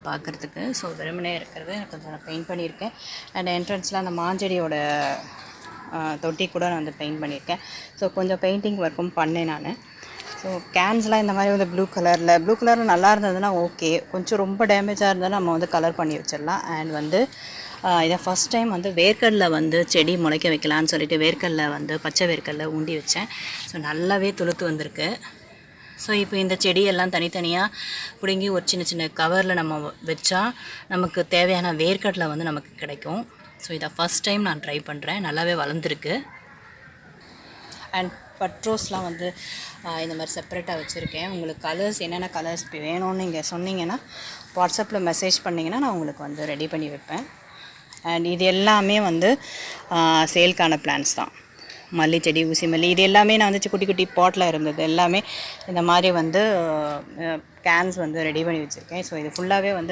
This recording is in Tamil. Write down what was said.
பார்க்குறதுக்கு. ஸோ வெறுமனே இருக்கிறது எனக்கு கொஞ்சம் நான் பெயிண்ட் பண்ணியிருக்கேன். அண்ட் என்ட்ரன்ஸில் அந்த மாஞ்செடியோட தொட்டி கூட நான் வந்து பெயிண்ட் பண்ணியிருக்கேன். ஸோ கொஞ்சம் பெயிண்டிங் ஒர்க்கும் பண்ணேன் நான். ஸோ கேன்ஸ்லாம் இந்த மாதிரி வந்து ப்ளூ கலரில் நல்லா இருந்ததுன்னா ஓகே. கொஞ்சம் ரொம்ப டேமேஜாக இருந்தாலும் நம்ம வந்து கலர் பண்ணி வச்சிடலாம். அண்ட் வந்து இதை ஃபஸ்ட் டைம் வந்து வேர்க்கடலை வந்து செடி முளைக்க வைக்கலான்னு சொல்லிட்டு வேர்க்கடலை வந்து பச்சை வேர்க்கடலை ஊண்டி வச்சேன். ஸோ நல்லாவே துளுத்து வந்திருக்கு. ஸோ இப்போ இந்த செடியெல்லாம் தனித்தனியாக பிடுங்கி ஒரு சின்ன சின்ன கவரில் நம்ம வச்சா நமக்கு தேவையான வேர்க்கடலை வந்து நமக்கு கிடைக்கும். ஸோ இதை ஃபஸ்ட் டைம் நான் ட்ரை பண்ணுறேன். நல்லாவே வளர்ந்துருக்கு. அண்ட் பட்ரோஸ்லாம் வந்து இந்த மாதிரி செப்பரேட்டாக வச்சுருக்கேன். உங்களுக்கு கலர்ஸ் என்னென்ன கலர்ஸ் வேணும்னு நீங்கள் சொன்னீங்கன்னா வாட்ஸ்அப்பில் மெசேஜ் பண்ணிங்கன்னா நான் உங்களுக்கு வந்து ரெடி பண்ணி வைப்பேன். அண்ட் இது எல்லாமே வந்து சேல்க்கான பிளான்ஸ் தான். மல்லி செடி, ஊசி மல்லி, இது எல்லாமே நான் வந்து குட்டி குட்டி பாட்டில் இருந்தது எல்லாமே இந்த மாதிரி வந்து கேன்ஸ் வந்து ரெடி பண்ணி வச்சுருக்கேன். ஸோ இது ஃபுல்லாகவே வந்து